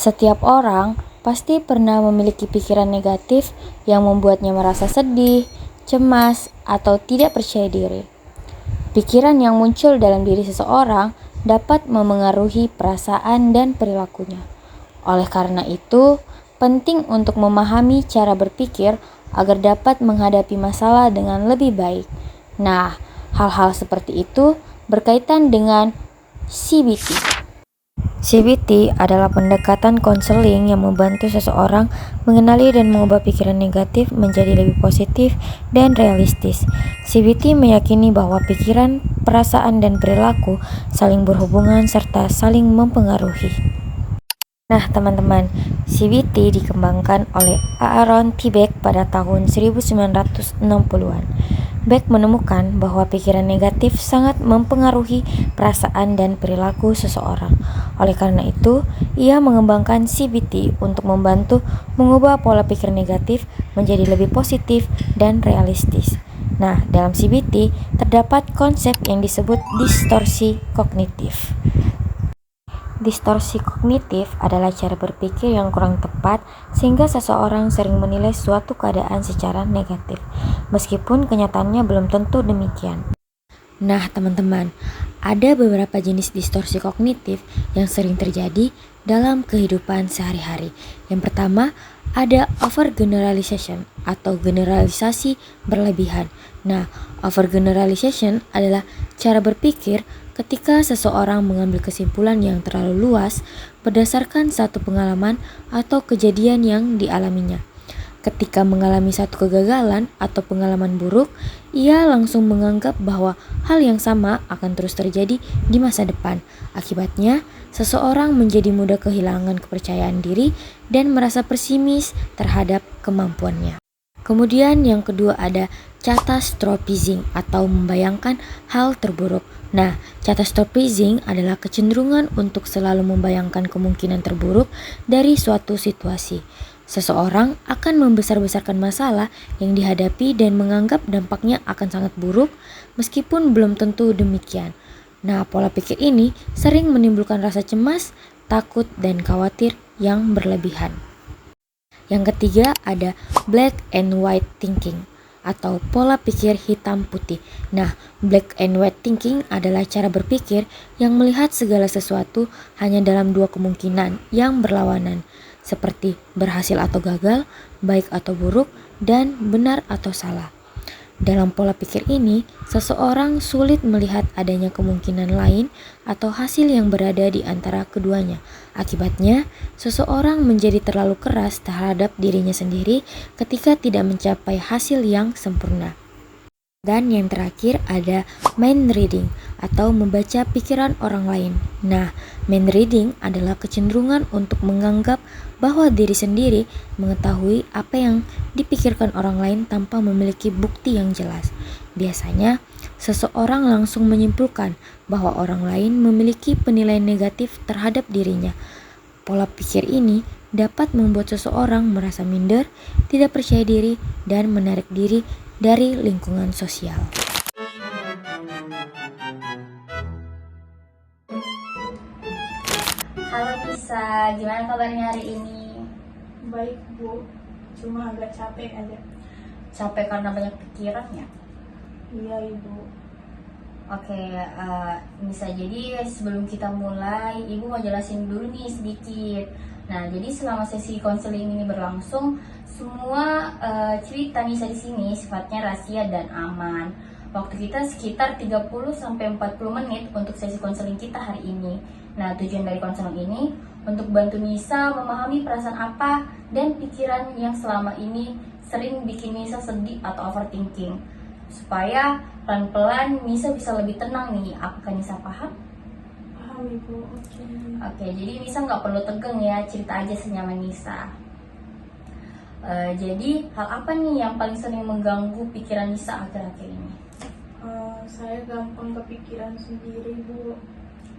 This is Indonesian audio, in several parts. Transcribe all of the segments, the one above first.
Setiap orang pasti pernah memiliki pikiran negatif yang membuatnya merasa sedih, cemas, atau tidak percaya diri. Pikiran yang muncul dalam diri seseorang dapat memengaruhi perasaan dan perilakunya. Oleh karena itu, penting untuk memahami cara berpikir agar dapat menghadapi masalah dengan lebih baik. Nah, hal-hal seperti itu berkaitan dengan CBT. CBT adalah pendekatan konseling yang membantu seseorang mengenali dan mengubah pikiran negatif menjadi lebih positif dan realistis. CBT meyakini bahwa pikiran, perasaan, dan perilaku saling berhubungan serta saling mempengaruhi. Nah, teman-teman, CBT dikembangkan oleh Aaron T. Beck pada tahun 1960-an. Beck menemukan bahwa pikiran negatif sangat mempengaruhi perasaan dan perilaku seseorang. Oleh karena itu, ia mengembangkan CBT untuk membantu mengubah pola pikir negatif menjadi lebih positif dan realistis. Nah, dalam CBT terdapat konsep yang disebut distorsi kognitif. Distorsi kognitif adalah cara berpikir yang kurang tepat sehingga seseorang sering menilai suatu keadaan secara negatif, meskipun kenyataannya belum tentu demikian. Nah, teman-teman, ada beberapa jenis distorsi kognitif yang sering terjadi dalam kehidupan sehari-hari. Yang pertama, ada overgeneralization atau generalisasi berlebihan. Nah, overgeneralization adalah cara berpikir ketika seseorang mengambil kesimpulan yang terlalu luas berdasarkan satu pengalaman atau kejadian yang dialaminya. Ketika mengalami satu kegagalan atau pengalaman buruk, ia langsung menganggap bahwa hal yang sama akan terus terjadi di masa depan. Akibatnya, seseorang menjadi mudah kehilangan kepercayaan diri dan merasa pesimis terhadap kemampuannya. Kemudian yang kedua ada catastrophizing atau membayangkan hal terburuk. Nah, catastrophizing adalah kecenderungan untuk selalu membayangkan kemungkinan terburuk dari suatu situasi. Seseorang akan membesar-besarkan masalah yang dihadapi dan menganggap dampaknya akan sangat buruk meskipun belum tentu demikian. Nah, pola pikir ini sering menimbulkan rasa cemas, takut, dan khawatir yang berlebihan. Yang ketiga ada black and white thinking atau pola pikir hitam putih. Nah, black and white thinking adalah cara berpikir yang melihat segala sesuatu hanya dalam dua kemungkinan yang berlawanan, seperti berhasil atau gagal, baik atau buruk, dan benar atau salah. Dalam pola pikir ini, seseorang sulit melihat adanya kemungkinan lain atau hasil yang berada di antara keduanya. Akibatnya, seseorang menjadi terlalu keras terhadap dirinya sendiri ketika tidak mencapai hasil yang sempurna. Dan yang terakhir ada mind reading atau membaca pikiran orang lain. Nah, mind reading adalah kecenderungan untuk menganggap bahwa diri sendiri mengetahui apa yang dipikirkan orang lain tanpa memiliki bukti yang jelas. Biasanya, seseorang langsung menyimpulkan bahwa orang lain memiliki penilaian negatif terhadap dirinya. Pola pikir ini dapat membuat seseorang merasa minder, tidak percaya diri, dan menarik diri dari lingkungan sosial. Halo Nisa, gimana kabarnya hari ini? Baik Bu, cuma agak capek aja. Capek karena banyak pikiran ya? Iya Ibu. Oke, Nisa, jadi sebelum kita mulai, Ibu mau jelasin dulu nih sedikit. Nah, jadi selama sesi konseling ini berlangsung, semua cerita Nisa di sini sifatnya rahasia dan aman. Waktu kita sekitar 30-40 menit untuk sesi konseling kita hari ini. Nah, tujuan dari konseling ini untuk bantu Nisa memahami perasaan apa dan pikiran yang selama ini sering bikin Nisa sedih atau overthinking. Supaya pelan-pelan Nisa bisa lebih tenang nih. Apakah Nisa paham? Paham Ibu, oke. Oke, jadi Nisa nggak perlu tegang ya, cerita aja senyaman Nisa. Jadi hal apa nih yang paling sering mengganggu pikiran Nisa akhir-akhir ini? Saya gampang kepikiran sendiri Bu.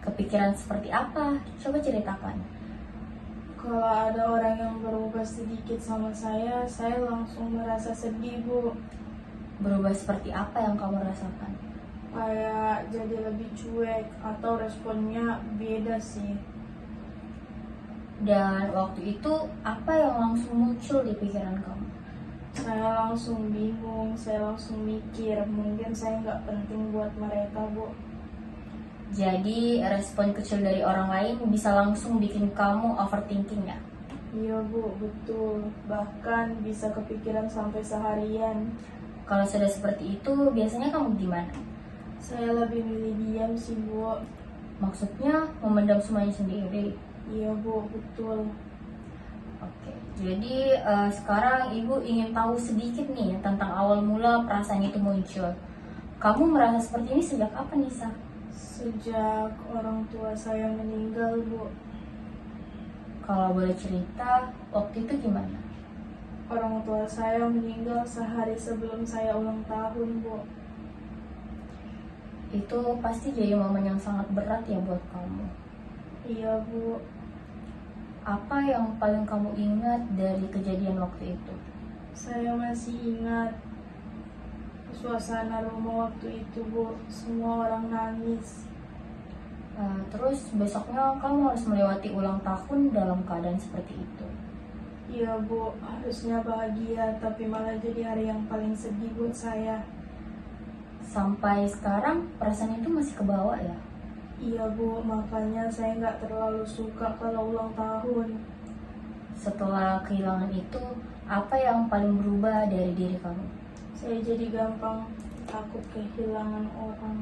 Kepikiran seperti apa? Coba ceritakan. Kalau ada orang yang berubah sedikit sama saya langsung merasa sedih Bu. Berubah seperti apa yang kamu rasakan? Kayak jadi lebih cuek atau responnya beda sih. Dan waktu itu apa yang langsung muncul di pikiran kamu? Saya langsung bingung, saya langsung mikir, mungkin saya nggak penting buat mereka, Bu. Jadi respon kecil dari orang lain bisa langsung bikin kamu overthinking ya? Iya, Bu, betul. Bahkan bisa kepikiran sampai seharian. Kalau sudah seperti itu, biasanya kamu gimana? Saya lebih milih diam sih, Bu. Maksudnya memendam semuanya sendiri? Iya, Bu, betul. Oke, jadi sekarang Ibu ingin tahu sedikit nih tentang awal mula perasaan itu muncul. Kamu merasa seperti ini sejak kapan, Nisa? Sejak orang tua saya meninggal, Bu. Kalau boleh cerita, waktu itu gimana? Orang tua saya meninggal sehari sebelum saya ulang tahun, Bu. Itu pasti jadi momen yang sangat berat ya buat kamu. Iya, Bu. Apa yang paling kamu ingat dari kejadian waktu itu? Saya masih ingat suasana rumah waktu itu, Bu. Semua orang nangis. Terus besoknya kamu harus melewati ulang tahun dalam keadaan seperti itu. Iya, Bu. Harusnya bahagia, tapi malah jadi hari yang paling sedih buat saya. Sampai sekarang perasaan itu masih kebawa ya? Iya, Bu. Makanya saya nggak terlalu suka kalau ulang tahun. Setelah kehilangan itu, apa yang paling berubah dari diri kamu? Saya jadi gampang takut kehilangan orang.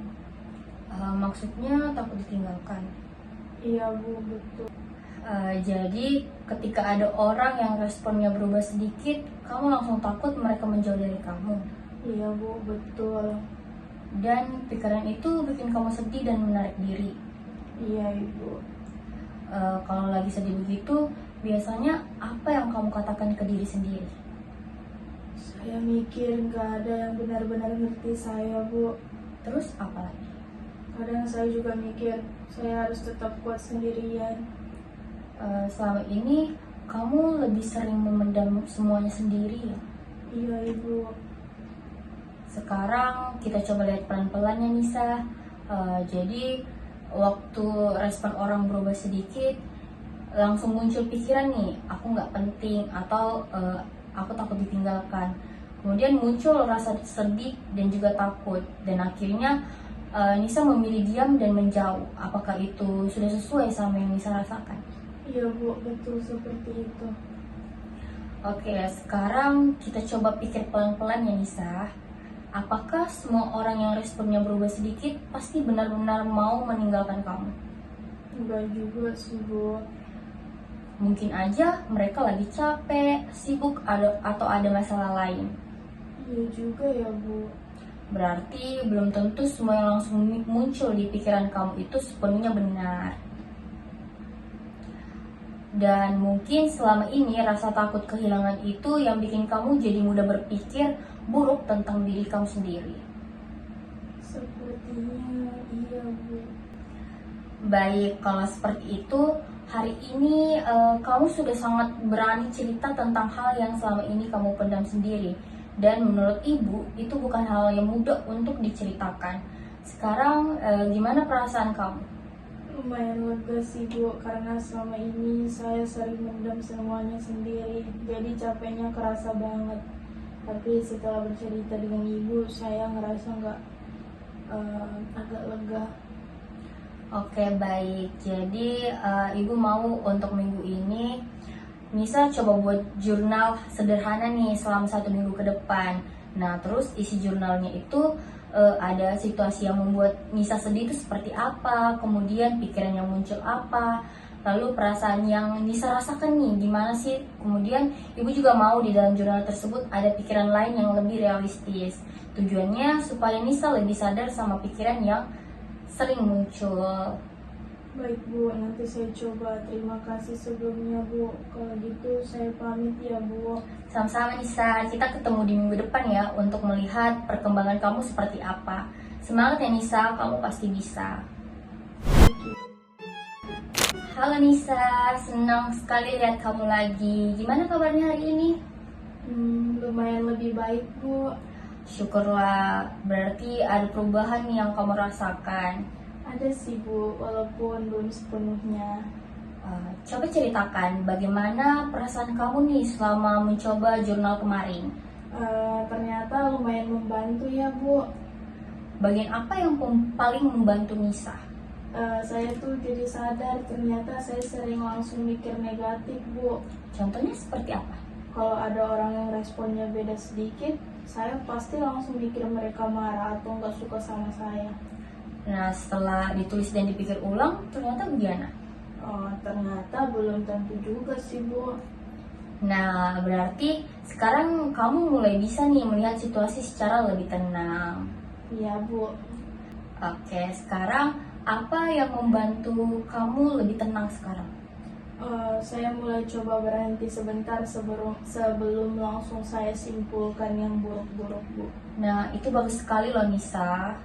Maksudnya takut ditinggalkan. Iya, Bu. Betul. Jadi ketika ada orang yang responnya berubah sedikit, kamu langsung takut mereka menjauh dari kamu. Iya, Bu. Betul. Dan pikiran itu bikin kamu sedih dan menarik diri. Iya, Ibu. Kalau lagi sedih begitu, biasanya apa yang kamu katakan ke diri sendiri? Saya mikir nggak ada yang benar-benar ngerti saya, Bu. Terus apa lagi? Kadang saya juga mikir saya harus tetap kuat sendirian. Selama ini kamu lebih sering memendam semuanya sendiri ya? Iya, Ibu. Sekarang kita coba lihat pelan-pelan ya Nisa. Jadi waktu respon orang berubah sedikit, langsung muncul pikiran nih, aku nggak penting atau aku takut ditinggalkan. Kemudian muncul rasa sedih dan juga takut, dan akhirnya Nisa memilih diam dan menjauh. Apakah itu sudah sesuai sama yang Nisa rasakan? Iya, Bu, betul seperti itu. Oke, sekarang kita coba pikir pelan-pelan ya Nisa. Apakah semua orang yang responnya berubah sedikit pasti benar-benar mau meninggalkan kamu? Enggak juga sih, Bu. Mungkin aja mereka lagi capek, sibuk, atau ada masalah lain. Iya juga ya, Bu. Berarti belum tentu semua yang langsung muncul di pikiran kamu itu sepenuhnya benar. Dan mungkin selama ini rasa takut kehilangan itu yang bikin kamu jadi mudah berpikir buruk tentang diri kamu sendiri. Sepertinya iya, Bu. Baik, kalau seperti itu, hari ini kamu sudah sangat berani cerita tentang hal yang selama ini kamu pendam sendiri. Dan menurut Ibu, itu bukan hal yang mudah untuk diceritakan. Sekarang, gimana perasaan kamu? Lumayan lega sih, Bu, karena selama ini saya sering mendam semuanya sendiri. Jadi capeknya kerasa banget. Tapi setelah bercerita dengan Ibu, saya ngerasa agak lega. Oke, baik. Jadi Ibu mau untuk minggu ini Nisa coba buat jurnal sederhana nih selama 1 minggu ke depan. Nah, terus isi jurnalnya itu ada situasi yang membuat Nisa sedih itu seperti apa, kemudian pikiran yang muncul apa, lalu perasaan yang Nisa rasakan nih gimana sih. Kemudian Ibu juga mau di dalam jurnal tersebut ada pikiran lain yang lebih realistis. Tujuannya supaya Nisa lebih sadar sama pikiran yang sering muncul. Baik, Bu, nanti saya coba. Terima kasih sebelumnya, Bu. Kalau gitu saya pamit ya, Bu. Sama-sama Nisa, kita ketemu di minggu depan ya untuk melihat perkembangan kamu seperti apa. Semangat ya Nisa, kamu pasti bisa. Halo Nisa, senang sekali lihat kamu lagi. Gimana kabarnya hari ini? Lumayan lebih baik, Bu. Syukurlah, berarti ada perubahan nih yang kamu rasakan. Ada sih, Bu, walaupun belum sepenuhnya. Coba ceritakan bagaimana perasaan kamu nih selama mencoba jurnal kemarin. Ternyata lumayan membantu ya Bu. Bagian apa yang paling membantu Nisa? Saya tuh jadi sadar ternyata saya sering langsung mikir negatif Bu. Contohnya seperti apa? Kalau ada orang yang responnya beda sedikit, saya pasti langsung mikir mereka marah atau nggak suka sama saya. Nah, setelah ditulis dan dipikir ulang, ternyata bagaimana? Ternyata belum tentu juga sih Bu. Nah, berarti sekarang kamu mulai bisa nih melihat situasi secara lebih tenang. Iya Bu. Oke, sekarang apa yang membantu kamu lebih tenang sekarang? Saya mulai coba berhenti sebentar sebelum langsung saya simpulkan yang buruk-buruk Bu. Nah, itu bagus sekali loh Nisa.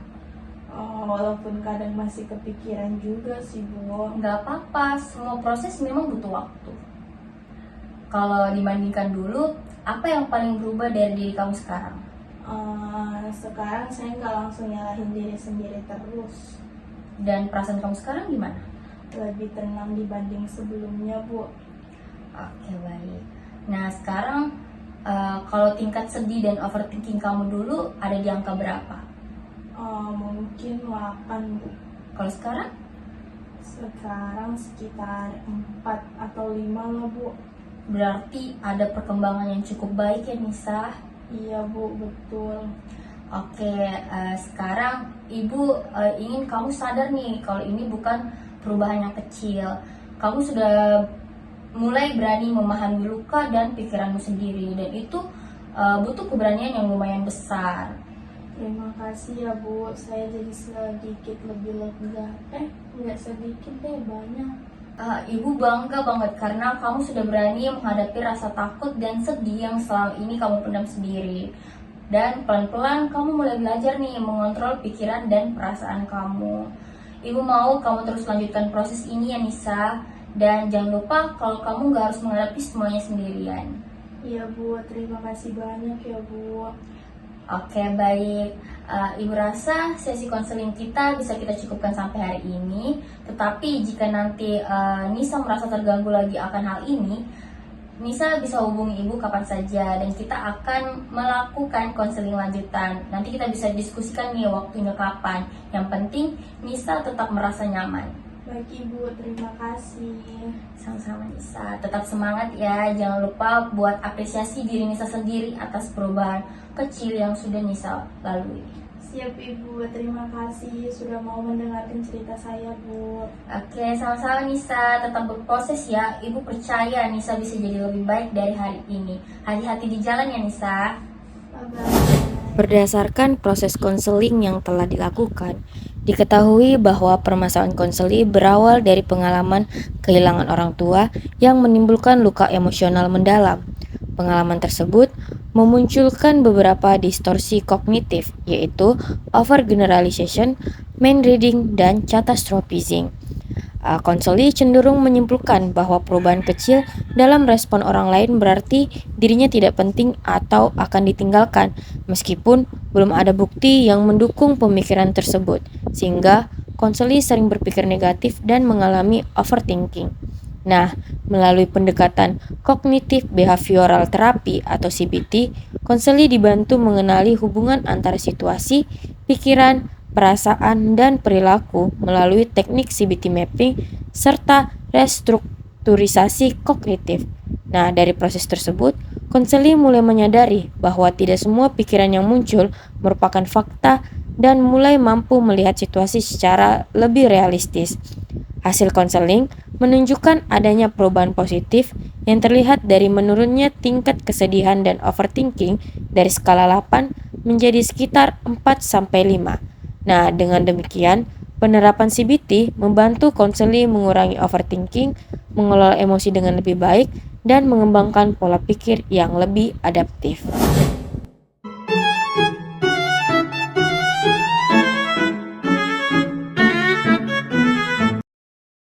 Walaupun kadang masih kepikiran juga sih Bu. Nggak apa-apa, semua proses memang butuh waktu. Kalau dibandingkan dulu, apa yang paling berubah dari diri kamu sekarang? Sekarang saya nggak langsung nyalahin diri sendiri terus. Dan perasaan kamu sekarang gimana? Lebih tenang dibanding sebelumnya Bu. Oke, baik. Nah, sekarang kalau tingkat sedih dan overthinking kamu dulu ada di angka berapa? Mungkin 8 Bu. Kalau sekarang? Sekarang sekitar 4 atau 5 lah Bu. Berarti ada perkembangan yang cukup baik ya Nisa? Iya Bu, betul. Oke, sekarang Ibu ingin kamu sadar nih kalau ini bukan perubahan yang kecil. Kamu sudah mulai berani memahami luka dan pikiranmu sendiri, dan itu butuh keberanian yang lumayan besar. Terima kasih ya Bu, saya jadi sedikit lebih lega. Nggak sedikit deh, banyak. Ibu bangga banget karena kamu sudah berani menghadapi rasa takut dan sedih yang selama ini kamu pendam sendiri. Dan pelan-pelan kamu mulai belajar nih mengontrol pikiran dan perasaan kamu. Ibu mau kamu terus lanjutkan proses ini ya Nisa. Dan jangan lupa kalau kamu gak harus menghadapi semuanya sendirian. Iya Bu, terima kasih banyak ya Bu. Oke, baik. Ibu rasa sesi konseling kita bisa kita cukupkan sampai hari ini. Tetapi jika nanti Nisa merasa terganggu lagi akan hal ini, Nisa bisa hubungi Ibu kapan saja dan kita akan melakukan konseling lanjutan. Nanti kita bisa diskusikan nih waktunya kapan. Yang penting Nisa tetap merasa nyaman. Baik Ibu, terima kasih. Sama-sama Nisa, tetap semangat ya. Jangan lupa buat apresiasi diri Nisa sendiri atas perubahan kecil yang sudah Nisa lalui. Siap Ibu, terima kasih sudah mau mendengarkan cerita saya Bu. Oke, sama-sama Nisa, tetap berproses ya. Ibu percaya Nisa bisa jadi lebih baik dari hari ini. Hati-hati di jalan ya Nisa. Bye-bye. Berdasarkan proses konseling yang telah dilakukan, diketahui bahwa permasalahan konseling berawal dari pengalaman kehilangan orang tua yang menimbulkan luka emosional mendalam. Pengalaman tersebut memunculkan beberapa distorsi kognitif, yaitu overgeneralization, mind reading, dan catastrophizing. Konseli cenderung menyimpulkan bahwa perubahan kecil dalam respon orang lain berarti dirinya tidak penting atau akan ditinggalkan, meskipun belum ada bukti yang mendukung pemikiran tersebut, sehingga konseli sering berpikir negatif dan mengalami overthinking. Nah, melalui pendekatan kognitif behavioral therapy atau CBT, konseli dibantu mengenali hubungan antara situasi, pikiran, perasaan, dan perilaku melalui teknik CBT mapping serta restrukturisasi kognitif. Nah, dari proses tersebut, konseli mulai menyadari bahwa tidak semua pikiran yang muncul merupakan fakta dan mulai mampu melihat situasi secara lebih realistis. Hasil konseling menunjukkan adanya perubahan positif yang terlihat dari menurunnya tingkat kesedihan dan overthinking dari skala 8 menjadi sekitar 4-5. Nah, dengan demikian, penerapan CBT membantu konseli mengurangi overthinking, mengelola emosi dengan lebih baik, dan mengembangkan pola pikir yang lebih adaptif.